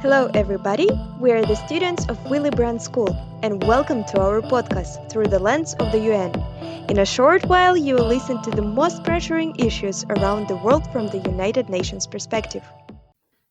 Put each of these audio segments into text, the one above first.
Hello, everybody. We are the students of Willy Brandt School, and welcome to our podcast through the lens of the UN. In a short while, you will listen to the most pressuring issues around the world from the United Nations perspective.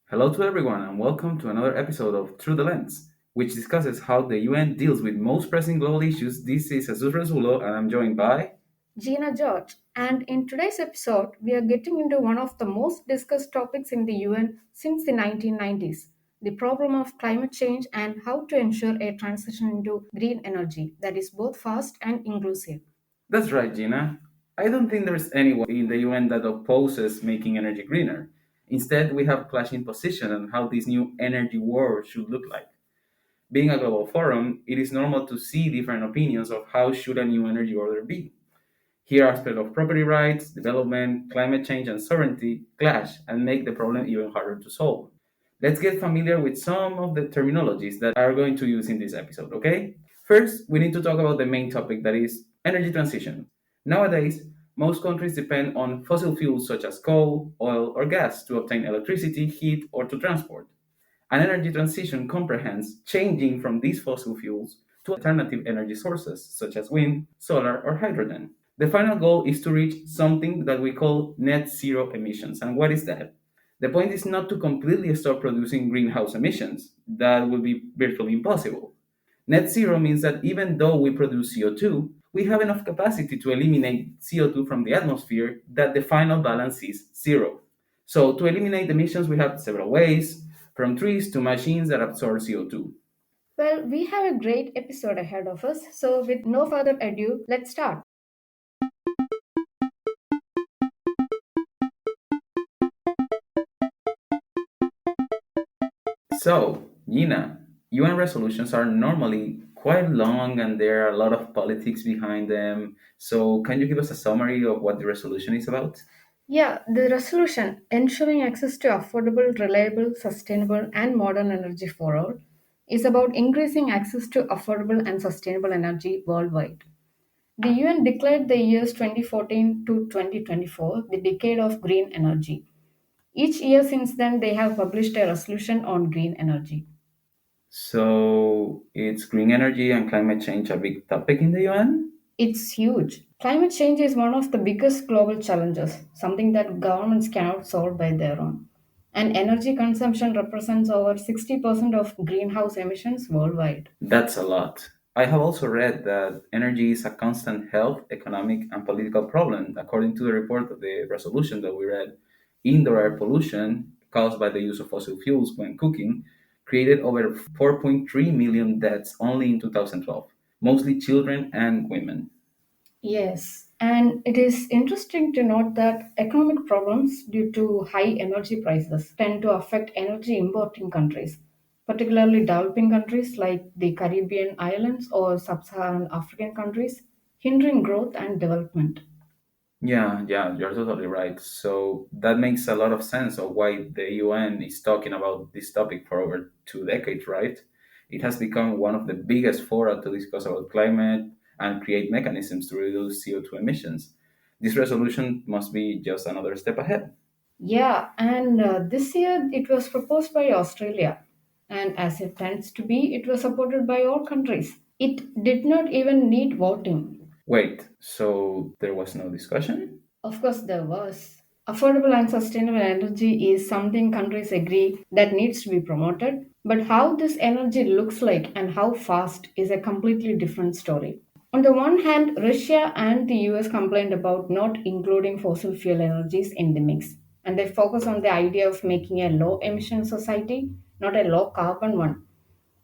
Hello to everyone, and welcome to another episode of Through the Lens, which discusses how the UN deals with most pressing global issues. This is Jesus Resulo, and I'm joined by. Gina George, and in today's episode, we are getting into one of the most discussed topics in the UN since the 1990s, the problem of climate change and how to ensure a transition into green energy that is both fast and inclusive. That's right, Gina. I don't think there's anyone in the UN that opposes making energy greener. Instead, we have clashing positions on how this new energy war should look like. Being a global forum, it is normal to see different opinions of how should a new energy order be. Here, aspects of property rights, development, climate change, and sovereignty clash and make the problem even harder to solve. Let's get familiar with some of the terminologies that are going to use in this episode, okay? First, we need to talk about the main topic that is energy transition. Nowadays, most countries depend on fossil fuels such as coal, oil, or gas to obtain electricity, heat, or to transport. An energy transition comprehends changing from these fossil fuels to alternative energy sources such as wind, solar, or hydrogen. The final goal is to reach something that we call net zero emissions. And what is that? The point is not to completely stop producing greenhouse emissions. That would be virtually impossible. Net zero means that even though we produce CO2, we have enough capacity to eliminate CO2 from the atmosphere that the final balance is zero. So, to eliminate emissions, we have several ways, from trees to machines that absorb CO2. Well, we have a great episode ahead of us, so with no further ado, let's start. So, Nina, UN resolutions are normally quite long and there are a lot of politics behind them. So, can you give us a summary of what the resolution is about? Yeah, the resolution ensuring access to affordable, reliable, sustainable, and modern energy for all is about increasing access to affordable and sustainable energy worldwide. The UN declared the years 2014 to 2024 the decade of green energy. Each year since then, they have published a resolution on green energy. So, it's green energy and climate change a big topic in the UN? It's huge. Climate change is one of the biggest global challenges, something that governments cannot solve by their own. And energy consumption represents over 60% of greenhouse emissions worldwide. That's a lot. I have also read that energy is a constant health, economic, and political problem. According to the report of the resolution that we read, indoor air pollution caused by the use of fossil fuels when cooking created over 4.3 million deaths only in 2012, mostly children and women. Yes, and it is interesting to note that economic problems due to high energy prices tend to affect energy importing countries, particularly developing countries like the Caribbean islands or sub Saharan African countries, hindering growth and development. Yeah, you're totally right. So that makes a lot of sense of why the UN is talking about this topic for over 2 decades, right? It has become one of the biggest fora to discuss about climate and create mechanisms to reduce CO2 emissions. This resolution must be just another step ahead. Yeah, and this year it was proposed by Australia, and as it tends to be, it was supported by all countries. It did not even need voting. Wait, so there was no discussion? Of course, there was. Affordable and sustainable energy is something countries agree that needs to be promoted, but how this energy looks like and how fast is a completely different story. On the one hand, Russia and the US complained about not including fossil fuel energies in the mix, and they focus on the idea of making a low emission society, not a low carbon one.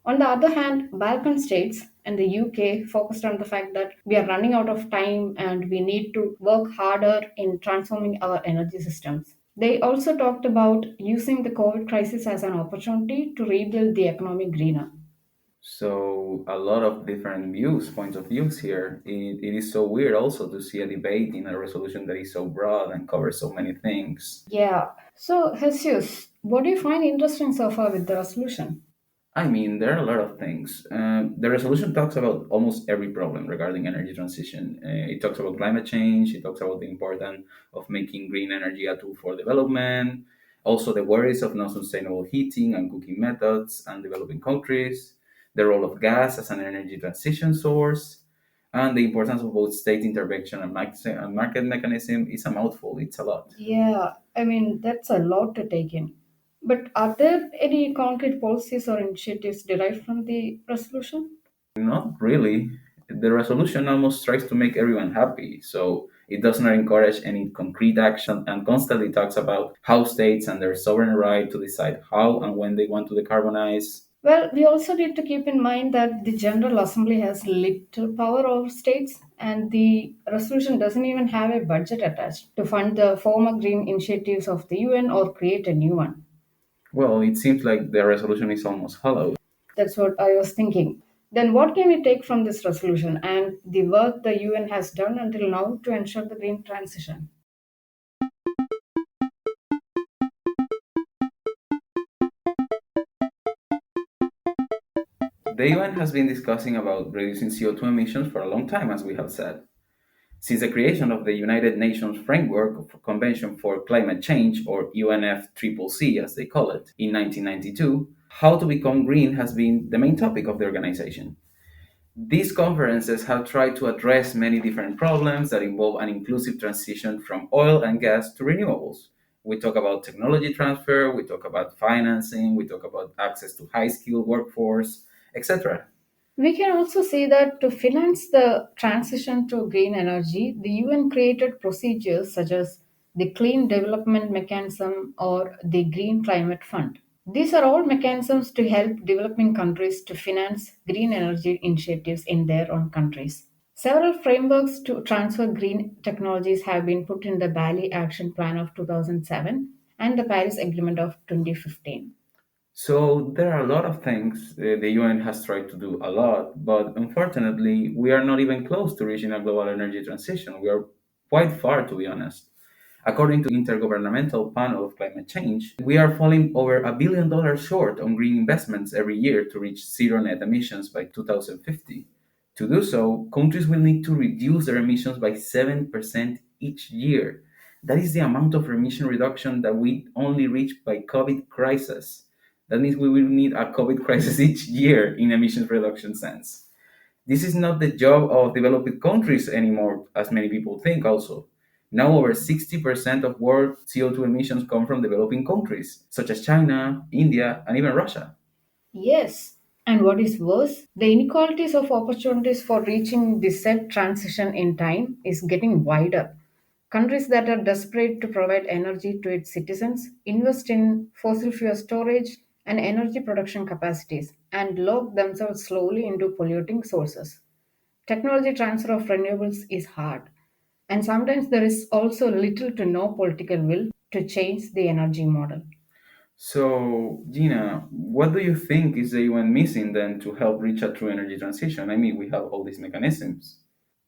On the other hand, Balkan states and the UK focused on the fact that we are running out of time and we need to work harder in transforming our energy systems. They also talked about using the COVID crisis as an opportunity to rebuild the economy greener. So a lot of different views, points of views here. It is so weird also to see a debate in a resolution that is so broad and covers so many things. Yeah. So, Jesus, what do you find interesting so far with the resolution? I mean, there are a lot of things. The resolution talks about almost every problem regarding energy transition. It talks about climate change. It talks about the importance of making green energy a tool for development. Also, the worries of non-sustainable heating and cooking methods and developing countries. The role of gas as an energy transition source, and the importance of both state intervention and market mechanism is a mouthful. It's a lot. Yeah, I mean, that's a lot to take in. But are there any concrete policies or initiatives derived from the resolution? Not really. The resolution almost tries to make everyone happy, so it does not encourage any concrete action and constantly talks about how states and their sovereign right to decide how and when they want to decarbonize. Well, we also need to keep in mind that the General Assembly has little power over states, and the resolution doesn't even have a budget attached to fund the former green initiatives of the UN or create a new one. Well, it seems like the resolution is almost hollow. That's what I was thinking. Then, what can we take from this resolution and the work the UN has done until now to ensure the green transition? The UN has been discussing about reducing CO2 emissions for a long time, as we have said. Since the creation of the United Nations Framework Convention for Climate Change, or UNFCCC as they call it, in 1992, how to become green has been the main topic of the organization. These conferences have tried to address many different problems that involve an inclusive transition from oil and gas to renewables. We talk about technology transfer, we talk about financing, we talk about access to high skilled workforce, etc. We can also see that to finance the transition to green energy, the UN created procedures such as the Clean Development Mechanism or the Green Climate Fund. These are all mechanisms to help developing countries to finance green energy initiatives in their own countries. Several frameworks to transfer green technologies have been put in the Bali Action Plan of 2007 and the Paris Agreement of 2015. So there are a lot of things the UN has tried to do a lot, but unfortunately, we are not even close to reaching a global energy transition. We are quite far, to be honest. According to Intergovernmental Panel of Climate Change, we are falling over $1 billion short on green investments every year to reach zero net emissions by 2050. To do so, countries will need to reduce their emissions by 7% each year. That is the amount of emission reduction that we only reached by COVID crisis. That means we will need a COVID crisis each year in emissions reduction sense. This is not the job of developed countries anymore, as many people think also. Now over 60% of world CO2 emissions come from developing countries, such as China, India, and even Russia. Yes, and what is worse, the inequalities of opportunities for reaching the said transition in time is getting wider. Countries that are desperate to provide energy to its citizens invest in fossil fuel storage and energy production capacities and lock themselves slowly into polluting sources. Technology transfer of renewables is hard, and sometimes there is also little to no political will to change the energy model. So, Gina, what do you think is the UN missing then to help reach a true energy transition? I mean, we have all these mechanisms.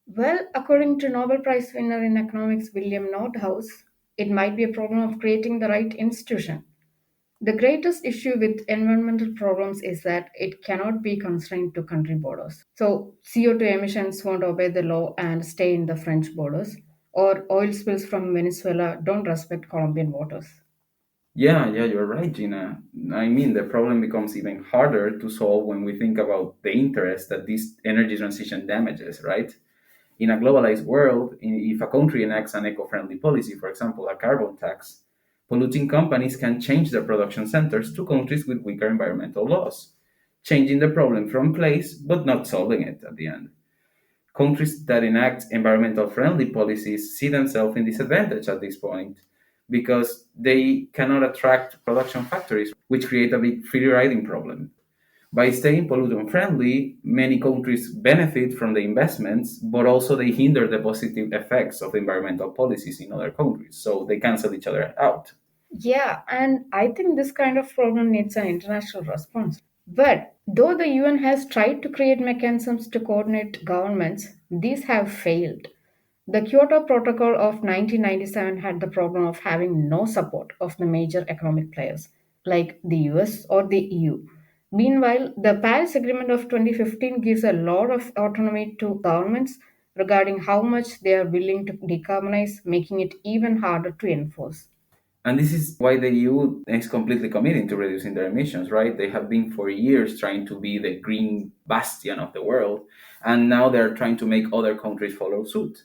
Well, according to Nobel Prize winner in economics William Nordhaus, it might be a problem of creating the right institution. The greatest issue with environmental problems is that it cannot be constrained to country borders. So, CO2 emissions won't obey the law and stay in the French borders, or oil spills from Venezuela don't respect Colombian waters. Yeah, you're right, Gina. I mean, the problem becomes even harder to solve when we think about the interest that this energy transition damages, right? In a globalized world, if a country enacts an eco friendly policy, for example, a carbon tax, polluting companies can change their production centers to countries with weaker environmental laws, changing the problem from place but not solving it at the end. Countries that enact environmental friendly policies see themselves in disadvantage at this point because they cannot attract production factories, which create a big free riding problem. By staying pollutant friendly, many countries benefit from the investments, but also they hinder the positive effects of environmental policies in other countries. So they cancel each other out. Yeah, and I think this kind of problem needs an international response. But though the UN has tried to create mechanisms to coordinate governments, these have failed. The Kyoto Protocol of 1997 had the problem of having no support of the major economic players like the US or the EU. Meanwhile, the Paris Agreement of 2015 gives a lot of autonomy to governments regarding how much they are willing to decarbonize, making it even harder to enforce. And this is why the EU is completely committed to reducing their emissions, right? They have been for years trying to be the green bastion of the world, and now they're trying to make other countries follow suit.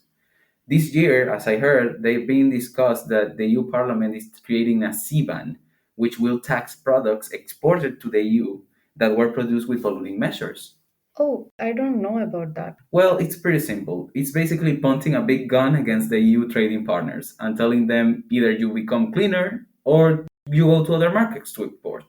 This year, as I heard, they've been discussed that the EU Parliament is creating a CBAN, which will tax products exported to the EU that were produced with polluting measures. Oh, I don't know about that. Well, it's pretty simple. It's basically pointing a big gun against the EU trading partners and telling them either you become cleaner or you go to other markets to export.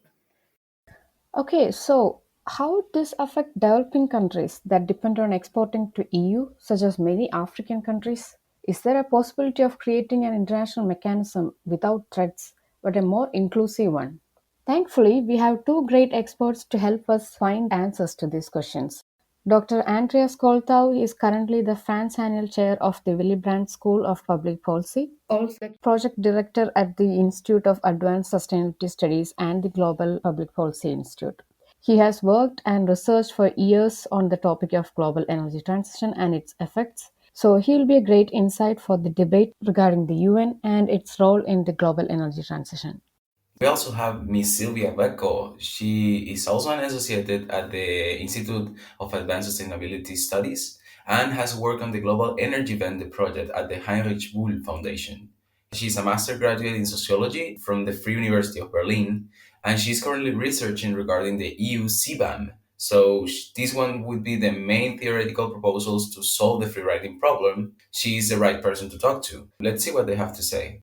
Okay, so how would this affect developing countries that depend on exporting to EU, such as many African countries? Is there a possibility of creating an international mechanism without threats, but a more inclusive one? Thankfully, we have two great experts to help us find answers to these questions. Dr. Andreas Koltau is currently the France Annual Chair of the Willy Brandt School of Public Policy, also the Project Director at the Institute of Advanced Sustainability Studies and the Global Public Policy Institute. He has worked and researched for years on the topic of global energy transition and its effects. So he will be a great insight for the debate regarding the UN and its role in the global energy transition. We also have Miss Sylvia Becco. She is also an associate at the Institute of Advanced Sustainability Studies and has worked on the Global Energy Wende project at the Heinrich Bull Foundation. She's a master graduate in sociology from the Free University of Berlin, and she's currently researching regarding the EU CBAM. So this one would be the main theoretical proposals to solve the free riding problem. She's the right person to talk to. Let's see what they have to say.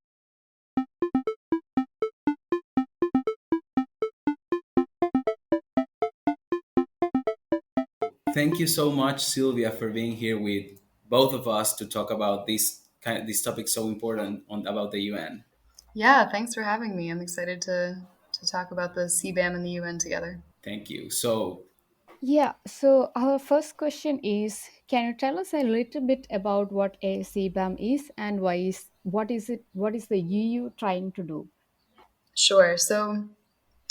Thank you so much, Sylvia, for being here with both of us to talk about this topic so important about the UN. Yeah, thanks for having me. I'm excited to talk about the CBAM and the UN together. Thank you. So, Yeah, so our first question is, can you tell us a little bit about what a CBAM is and what is the EU trying to do? Sure. So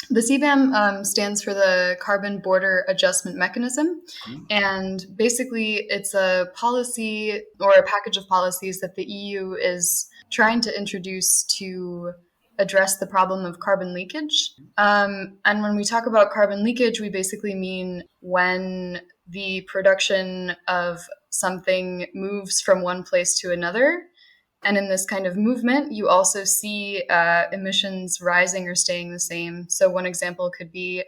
the CBAM stands for the Carbon Border Adjustment Mechanism. And basically, it's a policy or a package of policies that the EU is trying to introduce to address the problem of carbon leakage. And when we talk about carbon leakage, we basically mean when the production of something moves from one place to another. And in this kind of movement, you also see emissions rising or staying the same. So, one example could be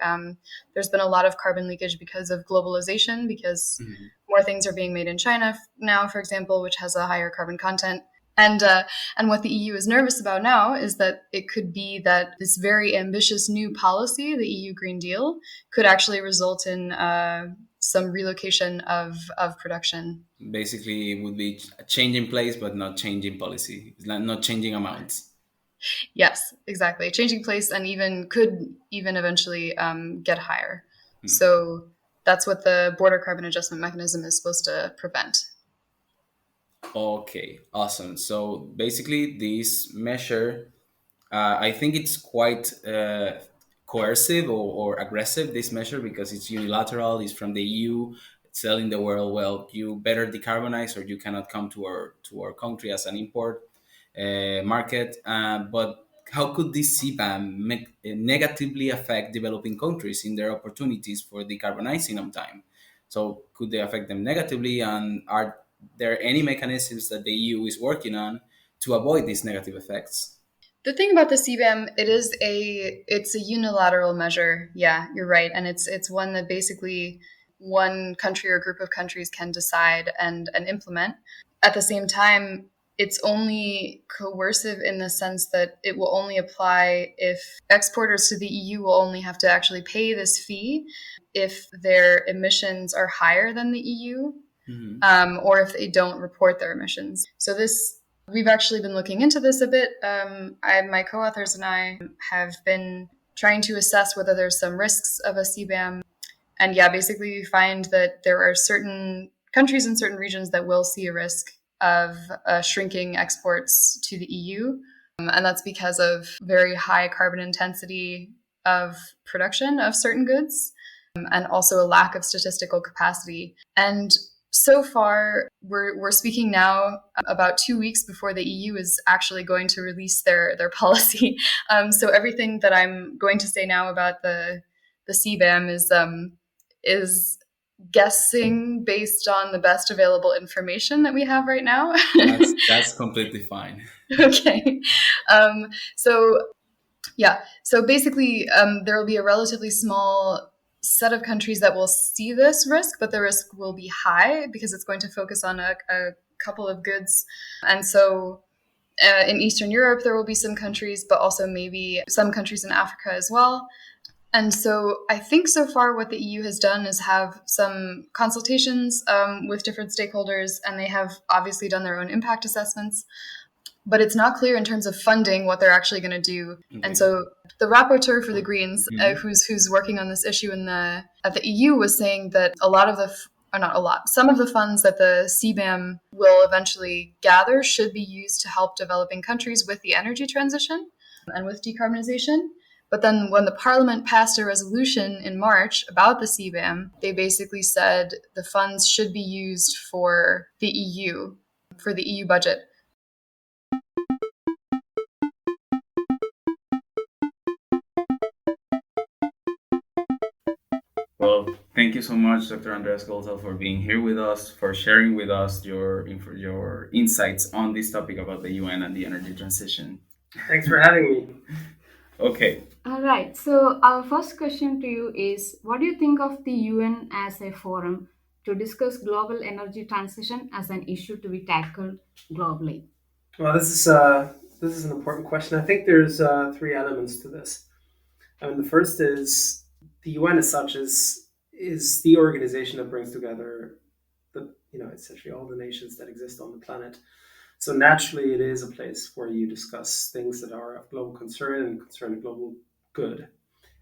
there's been a lot of carbon leakage because of globalization, because more things are being made in China now, for example, which has a higher carbon content. And what the EU is nervous about now is that it could be that this very ambitious new policy, the EU Green Deal, could actually result in some relocation of production. basically, it would be changing place, but not changing policy. It's not changing amounts. Yes, exactly. Changing place and even could even eventually get higher. So that's what the border carbon adjustment mechanism is supposed to prevent. Okay, awesome. So basically, this measure, I think it's quite coercive or aggressive. This measure because it's unilateral. It's from the EU. It's telling the world, well, you better decarbonize, or you cannot come to our country as an import market. But how could this CBAM negatively affect developing countries in their opportunities for decarbonizing on time? So could they affect them negatively, and are there any mechanisms that the EU is working on to avoid these negative effects? The thing about the CBAM, it's a unilateral measure. Yeah, you're right, and it's one that basically one country or group of countries can decide and implement. At the same time, it's only coercive in the sense that it will only apply if exporters to the EU will only have to actually pay this fee if their emissions are higher than the EU, or if they don't report their emissions. So this we've actually been looking into this a bit. My co-authors and I have been trying to assess whether there's some risks of a CBAM. And yeah, basically we find that there are certain countries in certain regions that will see a risk of shrinking exports to the EU. And that's because of very high carbon intensity of production of certain goods, and also a lack of statistical capacity. And so far, we're speaking now about 2 weeks before the EU is actually going to release their policy. So everything that I'm going to say now about the CBAM is guessing based on the best available information that we have right now. That's completely fine. Okay. So yeah. So basically, there will be a relatively small set of countries that will see this risk, but the risk will be high because it's going to focus on a couple of goods. And so in Eastern Europe, there will be some countries, but also maybe some countries in Africa as well. And so I think so far what the EU has done is have some consultations with different stakeholders, and they have obviously done their own impact assessments. But it's not clear in terms of funding what they're actually going to do. Okay. And so the rapporteur for the Greens, who's working on this issue at the EU, was saying that a lot of some of the funds that the CBAM will eventually gather should be used to help developing countries with the energy transition and with decarbonization. But then when the Parliament passed a resolution in March about the CBAM, they basically said the funds should be used for the EU budget. Well, thank you so much, Dr. Andreas Golzel, for being here with us, for sharing with us your insights on this topic about the UN and the energy transition. Thanks for having me. Okay. All right. So our first question to you is, what do you think of the UN as a forum to discuss global energy transition as an issue to be tackled globally? Well, this is an important question. I think there's three elements to this. I mean, the first is the UN as such is the organization that brings together essentially all the nations that exist on the planet. So naturally, it is a place where you discuss things that are of global concern and concern global good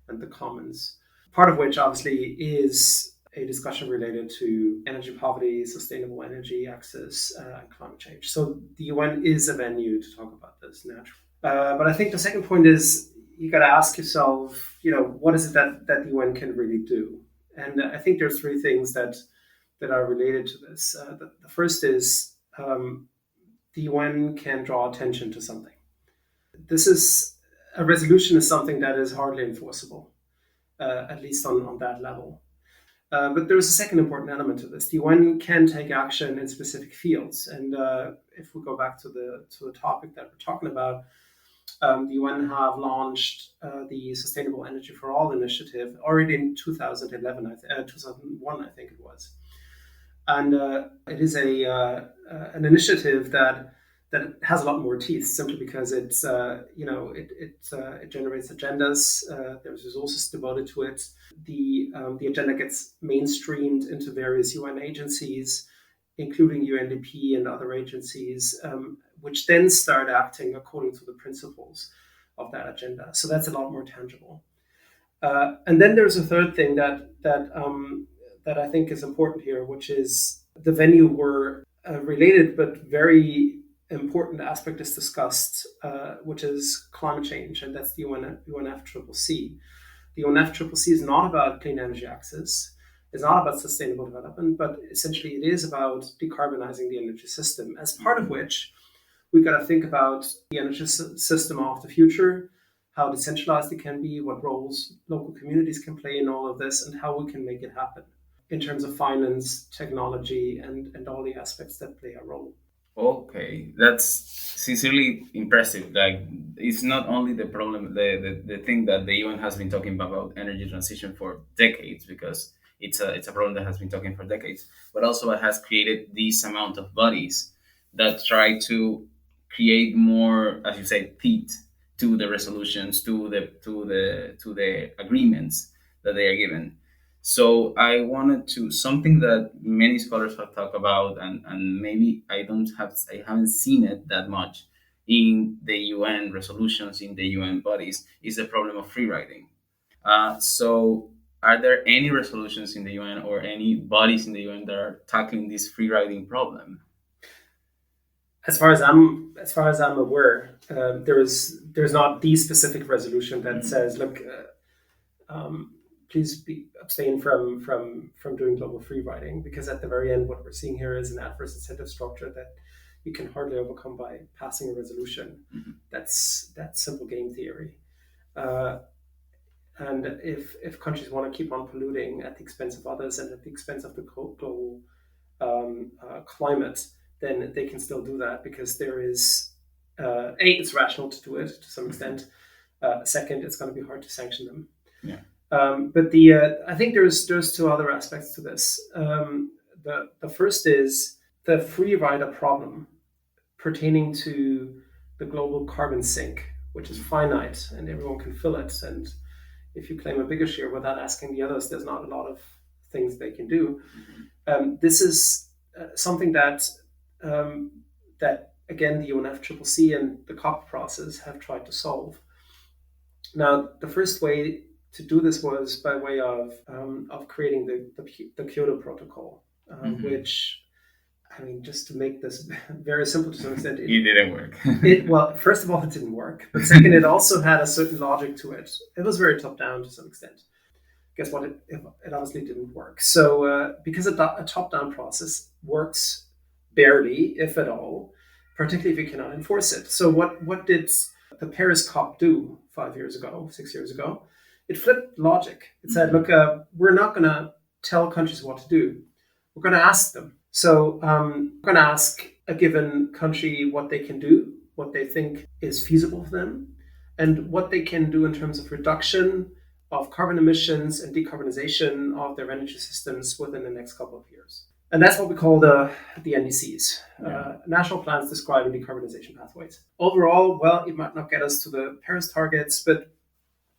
and the commons. Part of which obviously is a discussion related to energy poverty, sustainable energy access, and climate change. So the UN is a venue to talk about this naturally. But I think the second point is you got to ask yourself, what is it that the UN can really do? And I think there's three things that are related to this. The first is the UN can draw attention to something. A resolution is something that is hardly enforceable, at least on that level. But there's a second important element to this. The UN can take action in specific fields. And if we go back to the topic that we're talking about, the UN have launched the Sustainable Energy for All initiative already in 2001, I think it was. And it is an initiative that has a lot more teeth, simply because it generates agendas. There's resources devoted to it. The agenda gets mainstreamed into various UN agencies, including UNDP and other agencies, which then start acting according to the principles of that agenda. So that's a lot more tangible. And then there's a third thing that I think is important here, which is the venue where a related but very important aspect is discussed, which is climate change, and that's the UNFCCC. The UNFCCC is not about clean energy access. It's not about sustainable development, but essentially it is about decarbonizing the energy system, as part of which we've got to think about the energy system of the future, how decentralized it can be, what roles local communities can play in all of this, and how we can make it happen in terms of finance, technology, and all the aspects that play a role. Okay, that's sincerely impressive. Like, it's not only the problem, the thing that the UN has been talking about energy transition for decades, because it's a problem that has been talking for decades, but also it has created this amount of bodies that try to create more, as you say, teeth to the resolutions, to the agreements that they are given. So I wanted to, something that many scholars have talked about, and maybe I haven't seen it that much in the UN resolutions, in the UN bodies, is the problem of free riding. So are there any resolutions in the UN or any bodies in the UN that are tackling this free riding problem? As far as I'm aware, there's not the specific resolution that says, look, please abstain from doing global free riding, because at the very end, what we're seeing here is an adverse incentive structure that you can hardly overcome by passing a resolution. That's simple game theory. Uh, and if countries want to keep on polluting at the expense of others and at the expense of the global climate, then they can still do that, because there is it's rational to do it to some extent. Second, it's going to be hard to sanction them. Yeah. But I think there's two other aspects to this. The first is the free rider problem pertaining to the global carbon sink, which is finite and everyone can fill it. And if you claim a bigger share without asking the others, there's not a lot of things they can do. This is something that that again the UNFCCC and the COP process have tried to solve. Now, the first way to do this was by way of creating the Kyoto Protocol, which, I mean, just to make this very simple to some extent, It didn't work. well, first of all, it didn't work. But second, it also had a certain logic to it. It was very top down to some extent. Guess what? It honestly didn't work. So because a top down process works barely, if at all, particularly if you cannot enforce it. So what did the Paris COP do 5 years ago, 6 years ago? It flipped logic. It said, look, we're not going to tell countries what to do. We're going to ask them. So we're going to ask a given country what they can do, what they think is feasible for them, and what they can do in terms of reduction of carbon emissions and decarbonization of their energy systems within the next couple of years. And that's what we call the NDCs, national plans describing decarbonization pathways. Overall, well, it might not get us to the Paris targets, but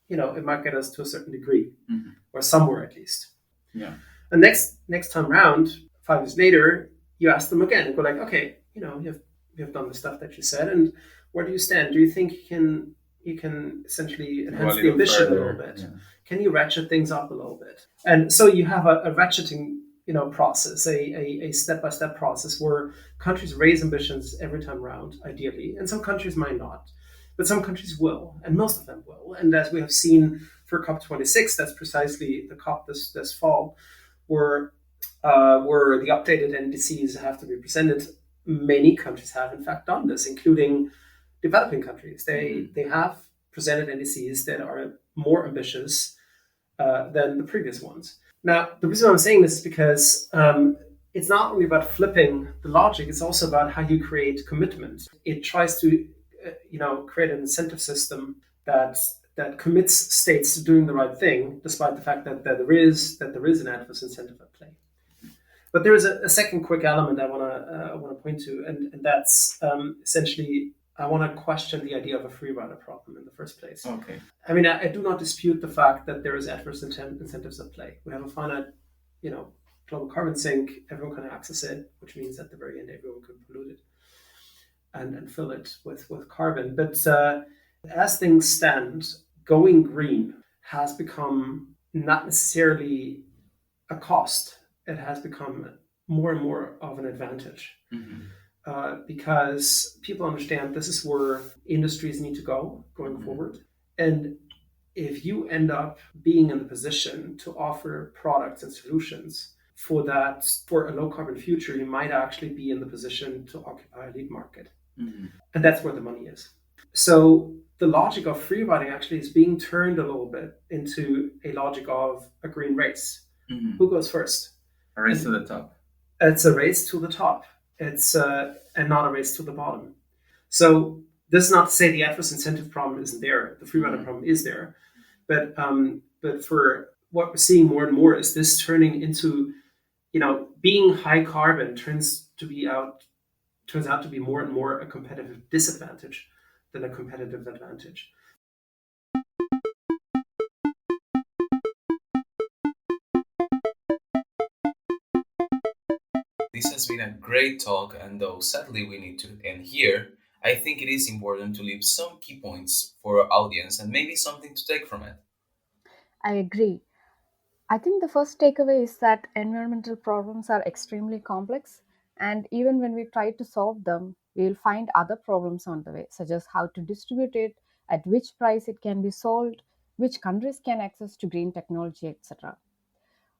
it might get us to a certain degree, or somewhere at least. Yeah. And next time round, 5 years later, you ask them again and go like, okay, you have done the stuff that you said, and where do you stand? Do you think you can essentially enhance the ambition a little bit? Yeah. Can you ratchet things up a little bit? And so you have a ratcheting process, a step-by-step process where countries raise ambitions every time round, ideally, and some countries might not, but some countries will, and most of them will. And as we have seen for COP26, that's precisely the COP this fall, where the updated NDCs have to be presented. Many countries have, in fact, done this, including developing countries. They have presented NDCs that are more ambitious than the previous ones. Now, the reason I'm saying this is because it's not only about flipping the logic, it's also about how you create commitment. It tries to create an incentive system that commits states to doing the right thing, despite the fact that there is an adverse incentive at play. But there is a second quick element I want to point to, and that's essentially I want to question the idea of a free rider problem in the first place. Okay. I mean, I do not dispute the fact that there is adverse incentives at play. We have a finite, global carbon sink. Everyone can access it, which means at the very end, everyone can pollute it and fill it with carbon. But as things stand, going green has become not necessarily a cost. It has become more and more of an advantage. Because people understand this is where industries need to go going forward. And if you end up being in the position to offer products and solutions for a low carbon future, you might actually be in the position to occupy a lead market. And that's where the money is. So the logic of free riding actually is being turned a little bit into a logic of a green race. Who goes first? A race to the top. It's a race to the top. It's and not a race to the bottom. So this is not to say the adverse incentive problem isn't there. The free rider problem is there, but for what we're seeing more and more is this turning into, being high carbon turns out to be more and more a competitive disadvantage than a competitive advantage. This has been a great talk, and though sadly we need to end here, I think it is important to leave some key points for our audience and maybe something to take from it. I agree. I think the first takeaway is that environmental problems are extremely complex, and even when we try to solve them, we will find other problems on the way, such as how to distribute it, at which price it can be sold, which countries can access to green technology, etc.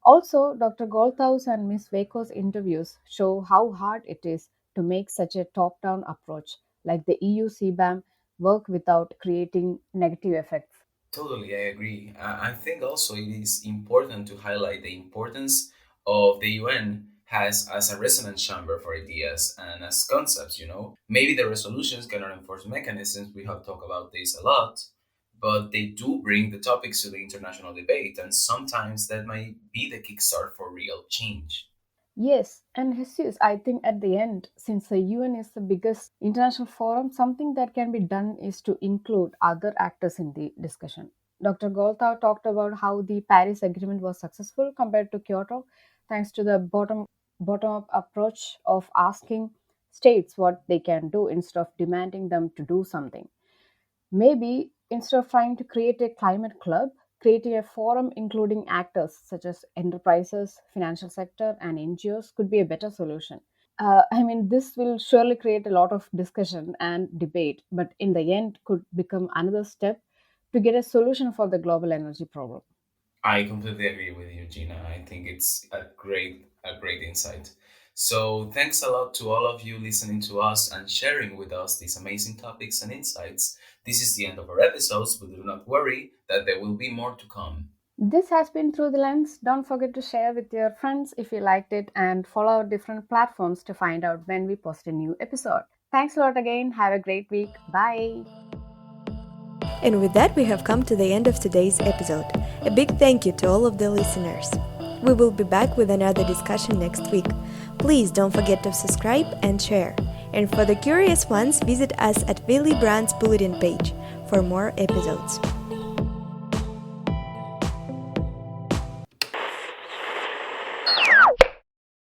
Also, Dr. Golthaus and Ms. Waco's interviews show how hard it is to make such a top down approach, like the EU CBAM, work without creating negative effects. Totally, I agree. I think also it is important to highlight the importance of the UN has as a resonance chamber for ideas and as concepts, Maybe the resolutions cannot enforce mechanisms, we have talked about this a lot, but they do bring the topics to the international debate, and sometimes that might be the kickstart for real change. Yes, and Jesus, I think at the end, since the UN is the biggest international forum, something that can be done is to include other actors in the discussion. Dr. Goltha talked about how the Paris Agreement was successful compared to Kyoto, thanks to the bottom up approach of asking states what they can do instead of demanding them to do something. Maybe instead of trying to create a climate club, creating a forum including actors such as enterprises, financial sector, and NGOs could be a better solution. I mean, this will surely create a lot of discussion and debate, but in the end, could become another step to get a solution for the global energy problem. I completely agree with you, Gina. I think it's a great insight. So thanks a lot to all of you listening to us and sharing with us these amazing topics and insights. This is the end of our episodes, but do not worry that there will be more to come. This has been Through the Lens. Don't forget to share with your friends if you liked it and follow our different platforms to find out when we post a new episode. Thanks a lot again. Have a great week. Bye. And with that, we have come to the end of today's episode. A big thank you to all of the listeners. We will be back with another discussion next week. Please don't forget to subscribe and share. And for the curious ones, visit us at Willy Brandt's Bulletin page for more episodes.